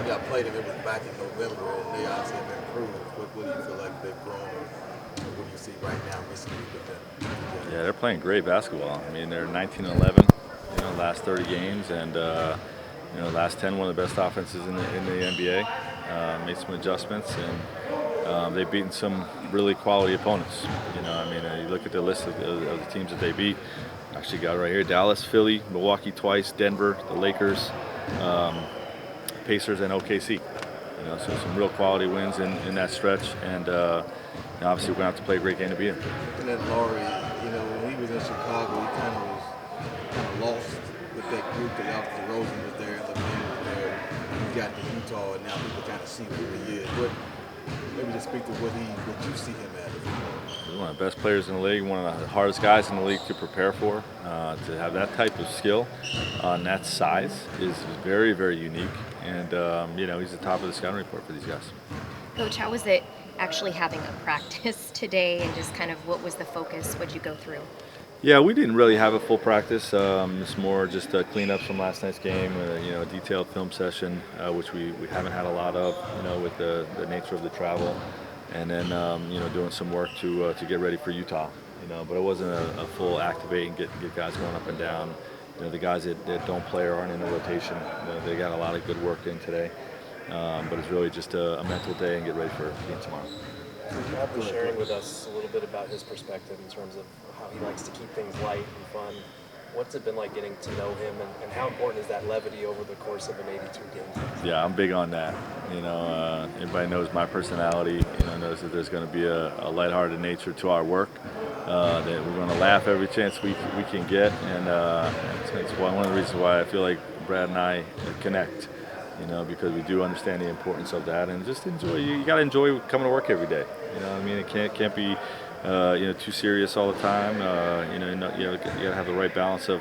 time y'all played them, it was back in November, and they obviously have improved. What do you feel like they've grown, or what do you see right now recently with them? Yeah, they're playing great basketball. I mean, they're 19-11, last 30 games, and last 10, one of the best offenses in the NBA. Made some adjustments, and they've beaten some really quality opponents. You look at the list of the teams that they beat. Actually got it right here: Dallas, Philly, Milwaukee twice, Denver, the Lakers, Pacers, and OKC. So some real quality wins in that stretch, and obviously we're gonna have to play a great game to beat them. And then Laurie, when he was in Chicago, he kind of lost with that group. That obviously Rosen was there, LeBron was there. He got to Utah, and now people kind of see who he is. But maybe just speak to what you see him as. He's one of the best players in the league, one of the hardest guys in the league to prepare for. To have that type of skill on that size is very, very unique. And, he's the top of the scouting report for these guys. Coach, how was it actually having a practice today, and just kind of what was the focus? What did you go through? Yeah, we didn't really have a full practice. It's more just cleanups from last night's game, a detailed film session, which we haven't had a lot of, with the nature of the travel. And then, doing some work to get ready for Utah, but it wasn't a full activate and get guys going up and down. The guys that don't play or aren't in the rotation, they got a lot of good work in today. But it's really just a mental day and get ready for game tomorrow. Would you have been sharing with us a little bit about his perspective in terms of how he likes to keep things light and fun? What's it been like getting to know him, and how important is that levity over the course of an 82-game season? Yeah, I'm big on that. Everybody knows my personality, knows that there's going to be a lighthearted nature to our work, that we're going to laugh every chance we can get, and it's one of the reasons why I feel like Brad and I connect, because we do understand the importance of that, and just enjoy. You got to enjoy coming to work every day. It can't be too serious all the time. You got to have the right balance of,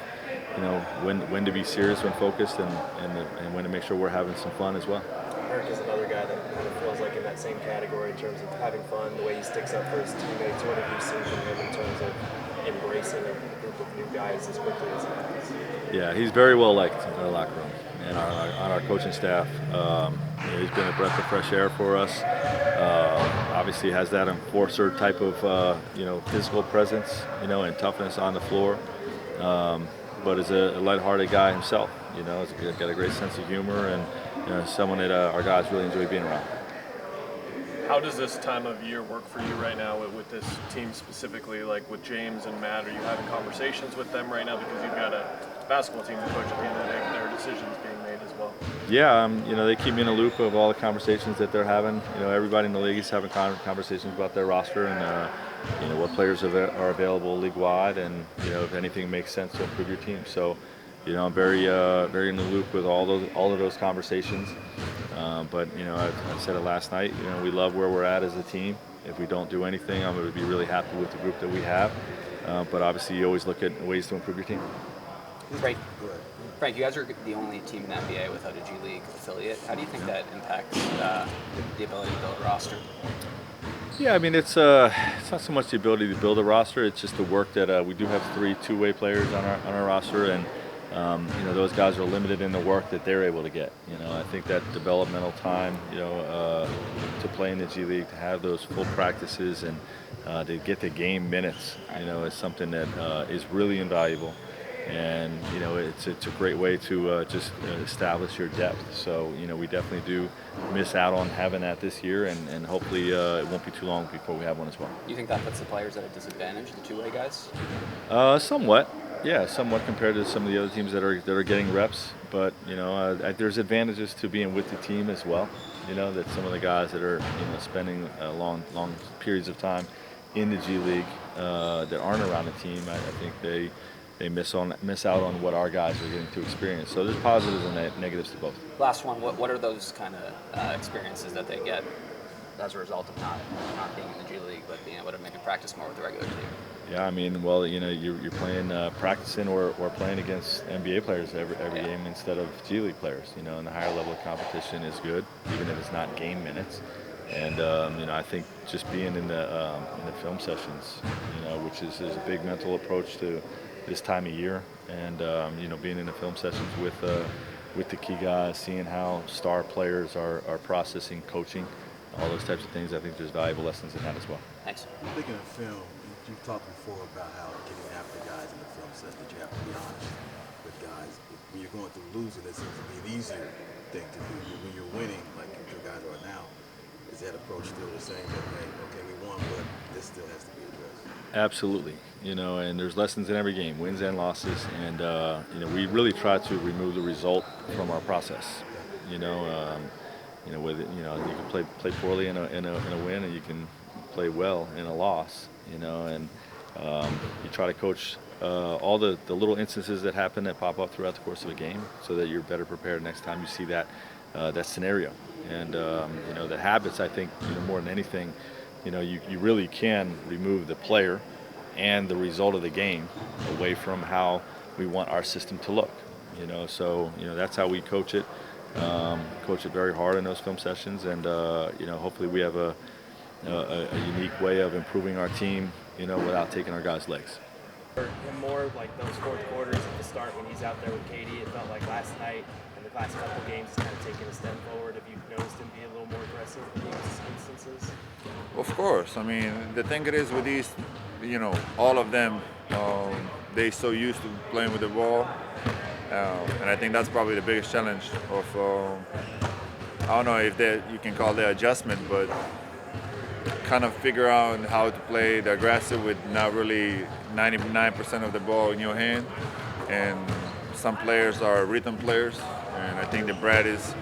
when to be serious, when focused, and when to make sure we're having some fun as well. Eric is another guy that kind of feels like in that same category in terms of having fun, the way he sticks up for his teammates. What have you seen from him in terms of embracing a group of new guys as quickly as he has? Yeah, he's very well liked in our locker room and on our coaching staff. He's been a breath of fresh air for us. Obviously has that enforcer type of physical presence, and toughness on the floor. But is a lighthearted guy himself. He's got a great sense of humor, and someone that our guys really enjoy being around. How does this time of year work for you right now with this team specifically, like with James and Matt? Are you having conversations with them right now, because you've got a basketball team to coach at the end of the day, there are decisions being made as well? Yeah, they keep me in a loop of all the conversations that they're having. Everybody in the league is having conversations about their roster and what players are available league-wide, and if anything makes sense to improve your team. So, I'm very in the loop with all of those conversations. But I said it last night. We love where we're at as a team. If we don't do anything, I'm going to be really happy with the group that we have. But obviously, you always look at ways to improve your team. Frank, you guys are the only team in the NBA without a G League affiliate. How do you think that impacts the ability to build a roster? Yeah, it's not so much the ability to build a roster. It's just the work that we do have 3 two-way players on our roster, and those guys are limited in the work that they're able to get. I think that developmental time, to play in the G League, to have those full practices and to get the game minutes, is something that is really invaluable. And it's a great way to just establish your depth. So we definitely do miss out on having that this year, and hopefully it won't be too long before we have one as well. Do you think that puts the players at a disadvantage, the two-way guys? Somewhat. Yeah, somewhat compared to some of the other teams that are getting reps. But there's advantages to being with the team as well. That some of the guys that are spending long periods of time in the G League that aren't around the team, I think they miss out on what our guys are getting to experience. So there's positives and negatives to both. Last one, what are those kind of experiences that they get as a result of not being in the G League, but being able to maybe practice more with the regular team? Yeah, you're playing, practicing or playing against NBA players every game instead of G League players. And the higher level of competition is good, even if it's not game minutes. And I think just being in the film sessions, which is a big mental approach to this time of year, and being in the film sessions with with the key guys, seeing how star players are processing coaching, all those types of things. I think there's valuable lessons in that as well. Thanks. Speaking of film, you've talked before about how getting after guys in the film says that you have to be honest with guys. When you're going through losing, it seems to be an easier thing to do. But when you're winning, like your guys are now, is that approach still the same? That, hey, okay, we won, but this still has to be addressed. Absolutely, and there's lessons in every game, wins and losses, and we really try to remove the result from our process. With you can play poorly in a win, and you can play well in a loss. And you try to coach all the little instances that happen that pop up throughout the course of a game, so that you're better prepared next time you see that scenario. And the habits, I think, more than anything. You really can remove the player and the result of the game away from how we want our system to look. So that's how we coach it. Coach it very hard in those film sessions, and hopefully we have a unique way of improving our team, without taking our guys' legs. For him more like those fourth quarters at the start when he's out there with KD, it felt like last night and the last couple games he's kind of taking a step forward. Have you noticed him be a little more aggressive in these instances? Of course. I mean, the thing it is with these, all of them, they so used to playing with the ball. And I think that's probably the biggest challenge of, I don't know if you can call that adjustment, but kind of figure out how to play the aggressive with not really 99% of the ball in your hand. And some players are rhythm players, and I think that Brad is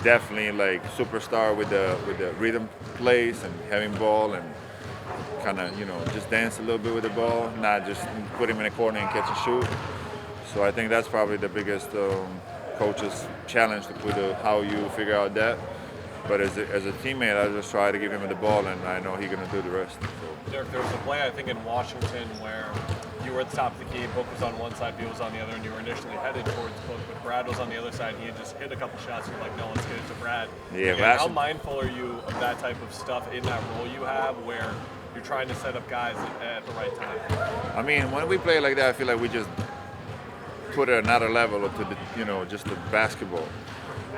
definitely like superstar with the rhythm plays and having ball and kind of just dance a little bit with the ball, not just put him in a corner and catch and shoot. So I think that's probably the biggest coach's challenge to put how you figure out that. But as a teammate, I just try to give him the ball, and I know he's going to do the rest. So. Derek, there was a play, I think, in Washington where you were at the top of the key, Book was on one side, Beal was on the other, and you were initially headed towards Book, but Brad was on the other side, and he had just hit a couple shots, and you're like, no, let's get it to Brad. Yeah, Again, how mindful are you of that type of stuff in that role you have where you're trying to set up guys at the right time? I mean, when we play like that, I feel like we just put it another level to the, just the basketball.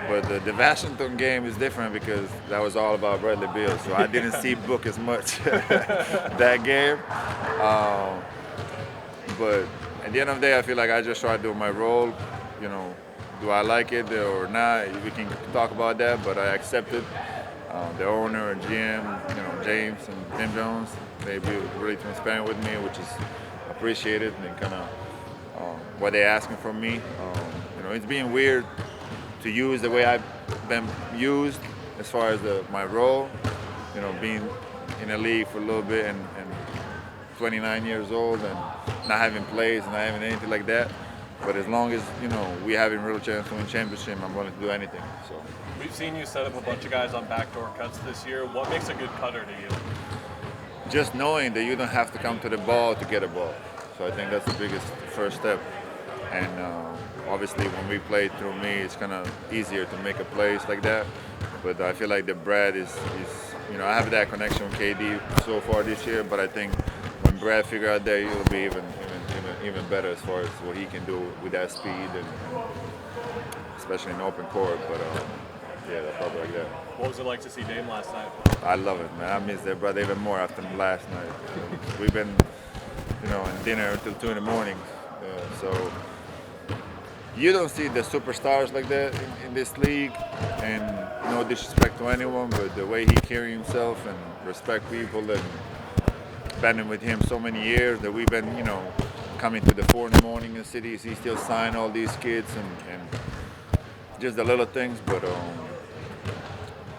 But the Washington game is different because that was all about Bradley Beal, so I didn't see Book as much that game. But at the end of the day, I feel like I just try to do my role. Do I like it or not? We can talk about that, but I accept it. The owner and GM, James and Tim Jones, they be really transparent with me, which is appreciated, and kind of what they're asking from me. It's being weird to use the way I've been used as far as my role, being in the league for a little bit and 29 years old and not having plays and not having anything like that. But as long as, we have a real chance to win championship, I'm willing to do anything. So We've seen you set up a bunch of guys on backdoor cuts this year. What makes a good cutter to you? Just knowing that you don't have to come to the ball to get a ball. So I think that's the biggest first step. And obviously when we play through me, it's kind of easier to make a plays like that. But I feel like the Brad is I have that connection with KD so far this year, but I think when Brad figure out that, it'll be even better as far as what he can do with that speed, and especially in open court. But yeah, that's probably like that. What was it like to see Dame last night? I love it, man. I miss that brother even more after last night. We've been, in dinner until 2 in the morning. So you don't see the superstars like that in this league, and no disrespect to anyone, but the way he carries himself and respect people, and been with him so many years that we've been, coming to the 4 in the morning in cities, he still sign all these kids and just the little things, but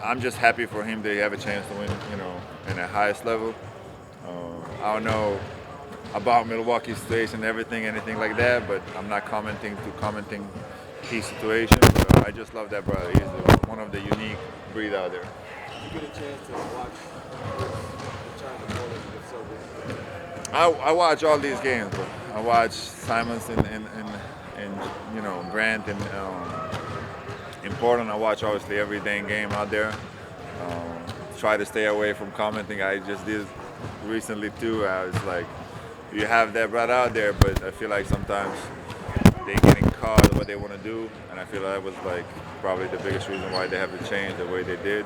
I'm just happy for him that he have a chance to win, in the highest level. I don't know about Milwaukee station and anything like that, but I'm not commenting his situation. But I just love that brother. He's one of the unique breed out there. Did you get a chance to watch the China Bowl with so I watch all these games, bro. I watch Simons and Grant and in Portland. I watch obviously every dang game out there. Try to stay away from commenting. I just did recently too. I was like, you have that right out there, but I feel like sometimes they getting hard what they want to do, and I feel that was like probably the biggest reason why they have to change the way they did.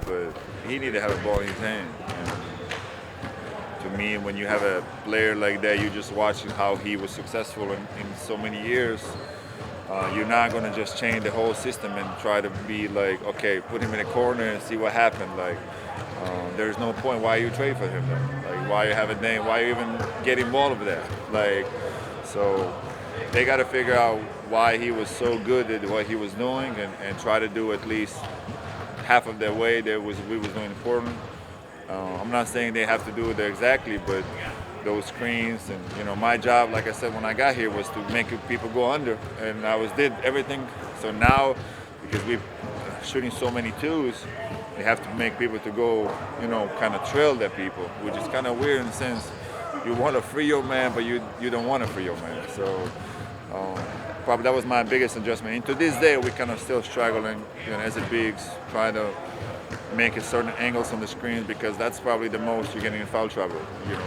But he needed to have a ball in his hand. And to me, when you have a player like that, you just watching how he was successful in so many years. You're not going to just change the whole system and try to be like, okay, put him in a corner and see what happened. Like, there's no point. Why you trade for him then? Like, why you have a name? Why you even get involved with that? Like, so they got to figure out why he was so good at what he was doing and try to do at least half of the way we was doing in Portland. I'm not saying they have to do it exactly, but those screens and my job, like I said when I got here, was to make people go under, and did everything. So now, because we're shooting so many twos, they have to make people to go, kind of trail their people, which is kind of weird in the sense you want to free your man, but you don't want to free your man. So probably that was my biggest adjustment. And to this day, we kind of still struggling, as a bigs, trying to make certain angles on the screens, because that's probably the most you're getting in foul trouble.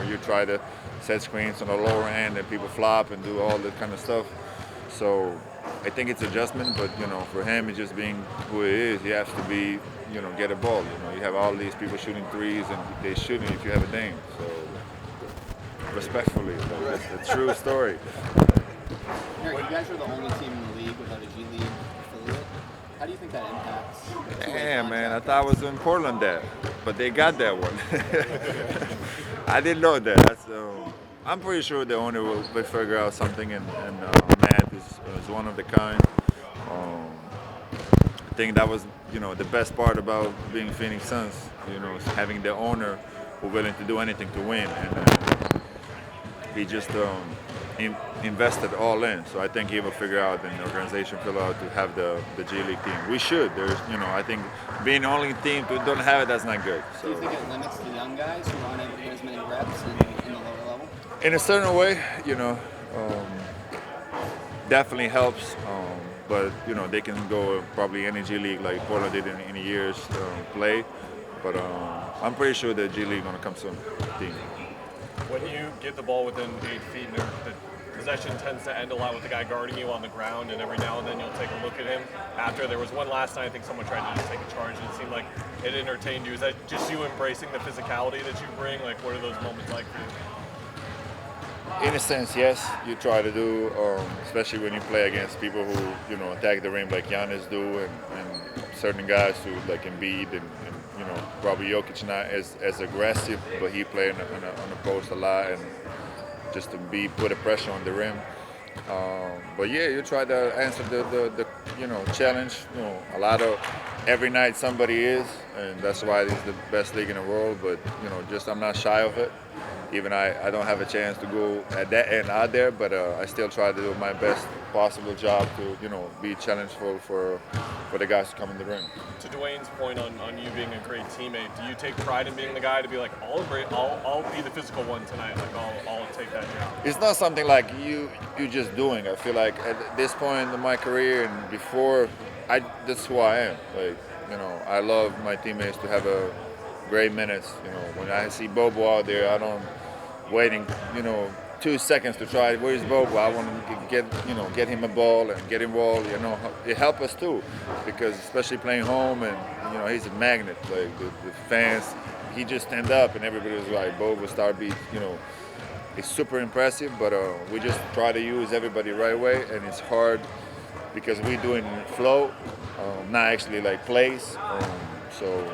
You try to set screens on the lower end and people flop and do all that kind of stuff. So I think it's adjustment, but for him, it's just being who he is. He has to be, get a ball. You have all these people shooting threes and they shooting if you have a dame. So respectfully, that's the true story. Eric, you guys are the only team in the league without a G League affiliate. How do you think that impacts? Damn, man, I thought I was in Portland that, but they got that one. I didn't know that. I'm pretty sure the owner will figure out something, and Matt is one of the kind. I think that was, the best part about being Phoenix Suns, is having the owner who willing to do anything to win, and he just invested all in. So I think he will figure out, and the organization figure out to have the G League team. We should. I think being the only team who don't have it, that's not good. So. Do you think it limits the young guys who aren't able to get as many reps in the lower level? In a certain way, definitely helps. But they can go probably any G League like Portland did in years play. But I'm pretty sure the G League gonna come soon. Team. When you get the ball within 8 feet, the possession tends to end a lot with the guy guarding you on the ground, and every now and then you'll take a look at him. After there was one last night, I think someone tried to just take a charge, and it seemed like it entertained you. Is that just you embracing the physicality that you bring? Like, what are those moments like for you? In a sense, yes, you try to do, especially when you play against people who, attack the rim like Giannis do, and certain guys who like Embiid and probably Jokic not as aggressive, but he played on the post a lot, and just to put a pressure on the rim. But yeah, you try to answer the challenge. A lot of every night somebody is, and that's why it's the best league in the world. But just I'm not shy of it. Even I don't have a chance to go at that end out there, but I still try to do my best possible job to be challengeful for the guys to come in the ring. To Dwayne's point on you being a great teammate, do you take pride in being the guy to be like, I'll be the physical one tonight, like I'll take that job? It's not something like you just doing. I feel like at this point in my career and before, that's who I am. Like I love my teammates to have a great minutes. When I see Bobo out there, I don't waiting 2 seconds to try. Where's Bobo? I want to get him a ball and get involved. It helps us too, because especially playing home, and he's a magnet. Like the fans, he just stand up and everybody was like, Bobo start beat. It's super impressive, but we just try to use everybody the right way, and it's hard because we do it in flow, not actually like plays. So.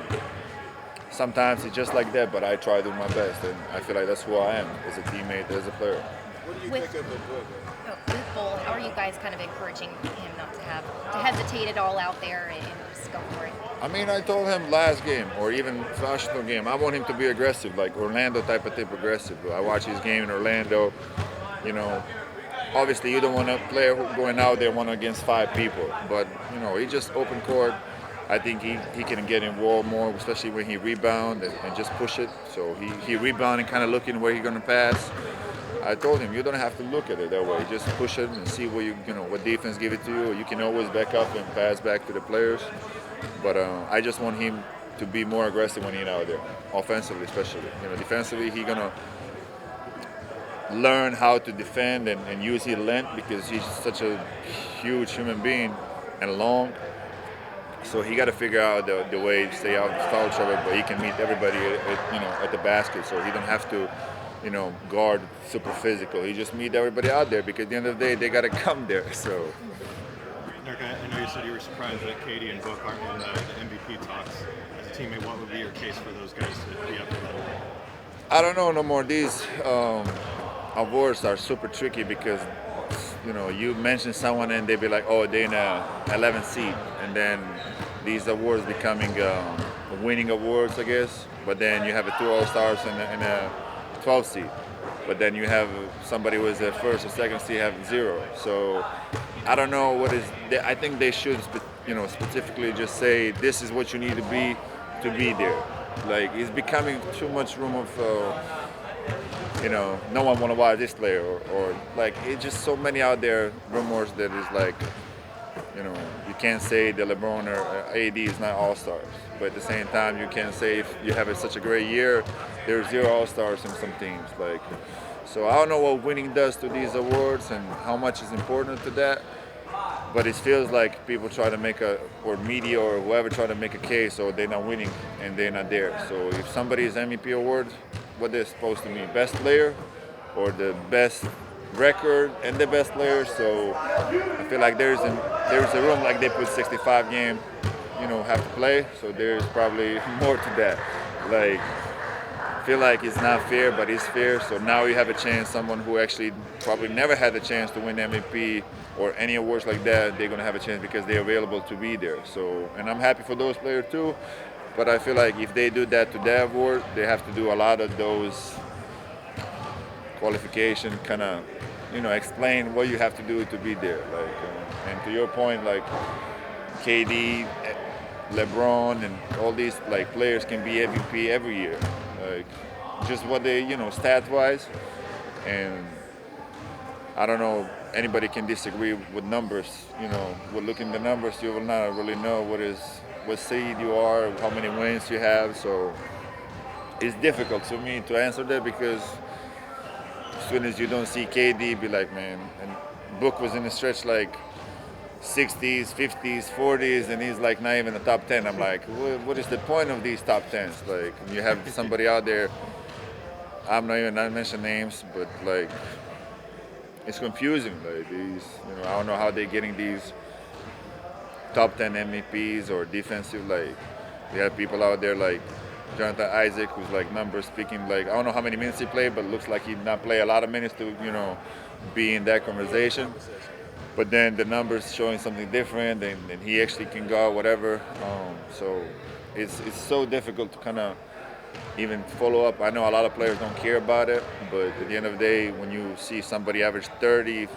Sometimes it's just like that, but I try to do my best, and I feel like that's who I am as a teammate, as a player. What do you think of the book? With Bull, how are you guys kind of encouraging him not to hesitate at all out there and just go for it? I mean, I told him last game, or even Washington game, I want him to be aggressive, like Orlando type aggressive. I watch his game in Orlando. Obviously you don't want a player going out there one against 5 people, but he just open court. I think he can get involved more, especially when he rebound and just push it. So he rebound and kind of looking where he's going to pass. I told him, you don't have to look at it that way. Just push it and see what what defense give it to you. You can always back up and pass back to the players. But I just want him to be more aggressive when he's out there, offensively especially. Defensively, he's going to learn how to defend and use his length because he's such a huge human being and long. So he got to figure out the way to stay out of foul trouble, but he can meet everybody at the basket, so he don't have to guard super physical. He just meet everybody out there because at the end of the day they got to come there. So. Nurk, I know you said you were surprised that Katie and Book aren't in the MVP talks. As a teammate, what would be your case for those guys to be up for that? I don't know no more. These awards are super tricky because you mention someone and they be like, oh, they're in a 11th seed, and then these awards becoming winning awards, I guess. But then you have 2 All-Stars and a 12th seed. But then you have somebody who is a first or second seed have 0. So I don't know what is. I think they should, specifically just say this is what you need to be there. Like it's becoming too much room of, no one want to watch this player or like it's just so many out there rumors that is like, you can't say that LeBron or AD is not All-Stars, but at the same time you can't say if you have such a great year, there's 0 All-Stars in some teams. Like, so I don't know what winning does to these awards and how much is important to that. But it feels like people try to make or media or whoever try to make a case, or they're not winning and they're not there. So if somebody is MVP award, what they're supposed to mean? Best player or the best record and the best player. So I feel like there's a room like they put 65 game, have to play. So there's probably more to that. Like I feel like it's not fair, but it's fair. So now you have a chance. Someone who actually probably never had the chance to win MVP or any awards like that, they're gonna have a chance because they're available to be there. So, and I'm happy for those players too. But I feel like if they do that to their award, they have to do a lot of those qualification, kind of, explain what you have to do to be there. Like, and to your point, like KD, LeBron, and all these like players can be MVP every year. Like, just what they, stat-wise, and I don't know. Anybody can disagree with numbers. With looking at the numbers, you will not really know what seed you are, how many wins you have. So it's difficult to me to answer that because as soon as you don't see KD, be like, man, and Book was in the stretch like 60s, 50s, 40s, and he's like not even the top 10. I'm like, what is the point of these top 10s? Like, you have somebody out there, I'm not even mention names, but like, it's confusing. Like these, I don't know how they're getting these top 10 MVPs or defensive. Like, you have people out there like Jonathan Isaac, who's like numbers speaking. Like, I don't know how many minutes he played, but looks like he did not play a lot of minutes to, be in that conversation. But then the numbers showing something different, and he actually can go out, whatever. So it's so difficult to kind of even follow up. I know a lot of players don't care about it, but at the end of the day, when you see somebody average 30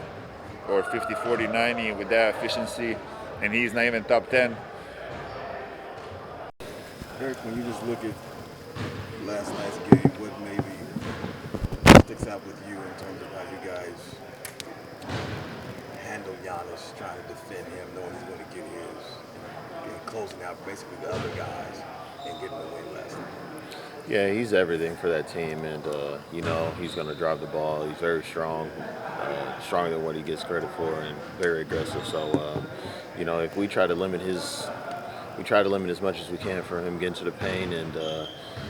or 50, 40, 90 with that efficiency, and he's not even top 10. Eric, when you just look at last night's game, what maybe sticks out with you in terms of how you guys handle Giannis, trying to defend him, knowing he's going to get his, and closing out basically the other guys and getting the win last night? Yeah, he's everything for that team, and he's going to drive the ball. He's very strong, stronger than what he gets credit for, and very aggressive. So, if we try to limit as much as we can for him getting to the paint, and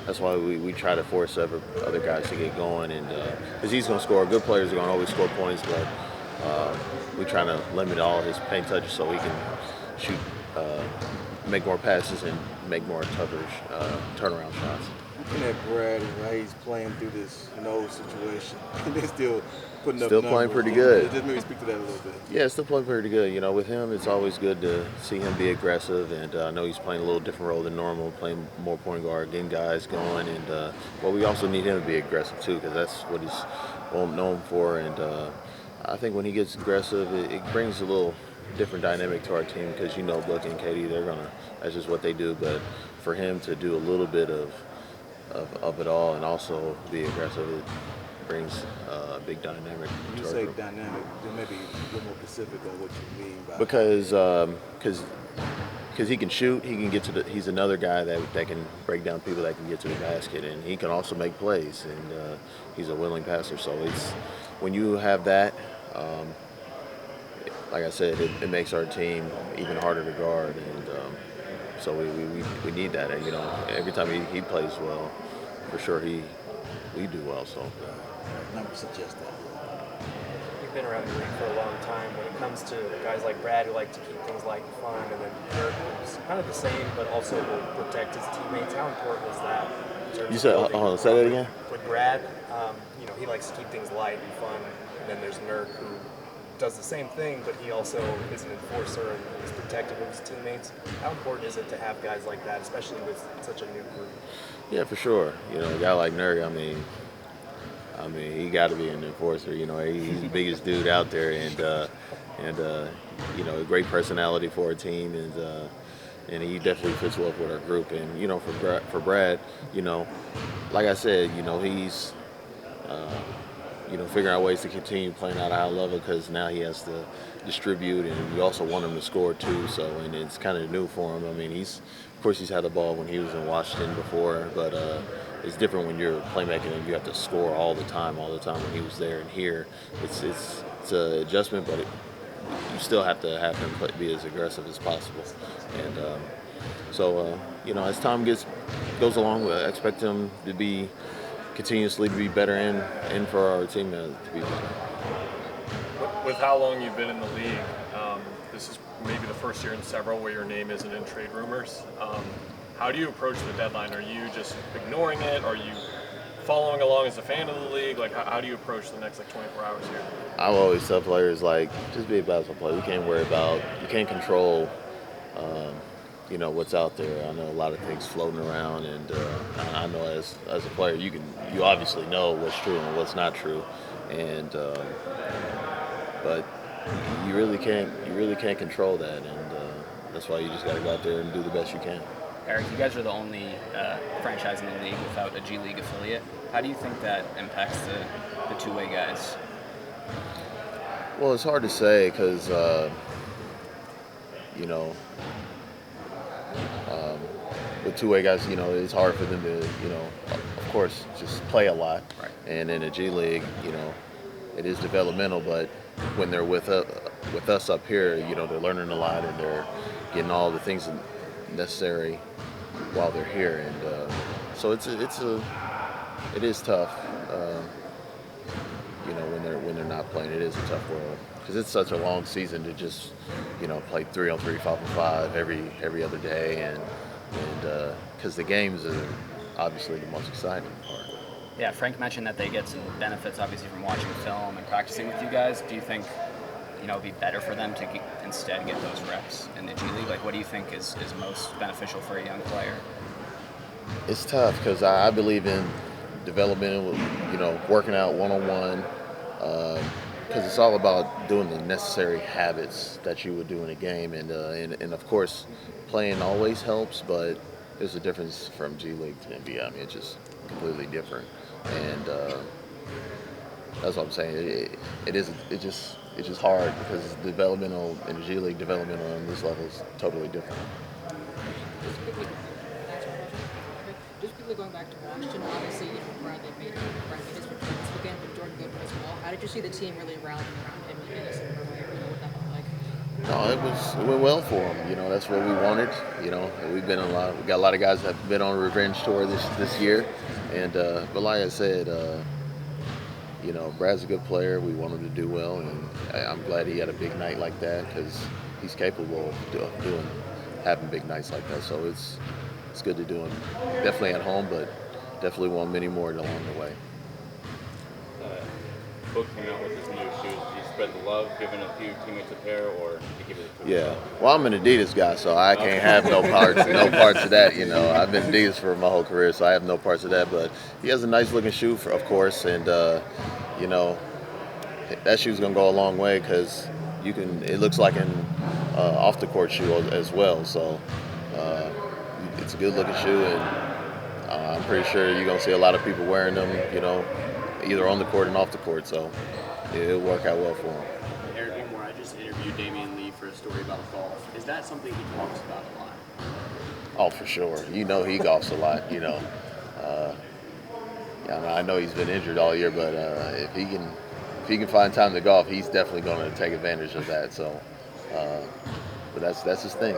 that's why we try to force other guys to get going, and because he's going to score. Good players are going to always score points, but we try to limit all his paint touches so he can shoot, make more passes, and make more tougher turnaround shots. Looking at Brad and how he's playing through this nose situation, and they're still putting up Still numbers. playing pretty good. Just maybe speak to that a little bit. Yeah, still playing pretty good. With him, it's always good to see him be aggressive, and I know he's playing a little different role than normal, playing more point guard, getting guys going, and but we also need him to be aggressive too, because that's what he's known for, and I think when he gets aggressive, it brings a little different dynamic to our team, because Book and Katie, that's just what they do, but for him to do a little bit of it all and also be aggressive, it brings a big dynamic. When you to our say group. dynamic, then maybe a little more specific on what you mean by Because because he can shoot, he can get to the. He's another guy that can break down people that can get to the basket, and he can also make plays, and he's a willing passer. So it's when you have that, like I said, it makes our team even harder to guard, and so we need that. And every time he plays well, for sure we do well. So Numbers suggest that. You've been around the league for a long time. When it comes to guys like Brad who like to keep things light and fun, and then Dirk who's kind of the same but also will protect his teammates, how important is that? you said, hold on, say that again. With Brad, he likes to keep things light and fun, and then there's Nurk who does the same thing, but he also is an enforcer and is protective of his teammates. How important is it to have guys like that, especially with such a new group? Yeah, for sure. A guy like Nurk, I mean, he got to be an enforcer. He's the biggest dude out there, and a great personality for our team, and he definitely fits well with our group. And for Brad, like I said, he's figuring out ways to continue playing at a high level because now he has to distribute, and you also want him to score too. So, and it's kind of new for him. I mean, of course he's had the ball when he was in Washington before, but it's different when you're playmaking and you have to score all the time when he was there. And here, it's an adjustment, but you still have to have him be as aggressive as possible. And as time goes along, I expect him to continuously be better and for our team to be better. With how long you've been in the league, this is maybe the first year in several where your name isn't in trade rumors. How do you approach the deadline? Are you just ignoring it? Are you following along as a fan of the league? Like, how do you approach the next 24 hours here? I always tell players, just be a basketball player. You can't control, what's out there. I know a lot of things floating around, and I know as a player, you obviously know what's true and what's not true, and but you really can't control that, and that's why you just got to go out there and do the best you can. Eric, you guys are the only franchise in the league without a G League affiliate. How do you think that impacts the two-way guys? Well, it's hard to say because, with two-way guys, it's hard for them to, of course, just play a lot. Right. And in a G League, it is developmental, but when they're with us up here, they're learning a lot and they're getting all the things necessary while they're here, and so it is tough. When they're not playing, it is a tough world because it's such a long season to just play 3-on-3, 5-on-5 every other day, and because the games are obviously the most exciting part. Yeah, Frank mentioned that they get some benefits obviously from watching film and practicing with you guys. Do you think it'd be better for them to instead get those reps in the G League? Like, what do you think is most beneficial for a young player? It's tough because I believe in development, working out one-on-one, because it's all about doing the necessary habits that you would do in a game, and of course, playing always helps, but there's a difference from G League to NBA. I mean, it's just completely different, and that's what I'm saying. It's just hard because developmental and G League developmental on this level is totally different. Just quickly going back to Washington, obviously, Brad made his return this weekend, but Jordan Goodwin as well. How did you see the team really rallying around him in a similar way? What that looked like? No, it went well for him. That's what we wanted. We got a lot of guys that have been on a revenge tour this year, and but like I said, Brad's a good player. We want him to do well, and I'm glad he had a big night like that because he's capable of having big nights like that. So it's good to do him. Definitely at home, but definitely want many more along the way. Coach came out with his new shoes. Did you spread the love, giving a few teammates a pair, or did you give it to himself? Yeah. Well, I'm an Adidas guy, so I can't have no parts of that. I've been Adidas for my whole career, so I have no parts of that. But he has a nice looking shoe, of course, and that shoe's gonna go a long way because it looks like an off the court shoe as well. So it's a good looking shoe, and I'm pretty sure you're gonna see a lot of people wearing them, either on the court and off the court. So it'll work out well for him. Eric, I just interviewed Damian Lee for a story story about golf. Is that something he talks about a lot? Oh, for sure. You know he golfs a lot. Yeah, I know he's been injured all year, but if he can find time to golf, he's definitely going to take advantage of that. So, but that's his thing.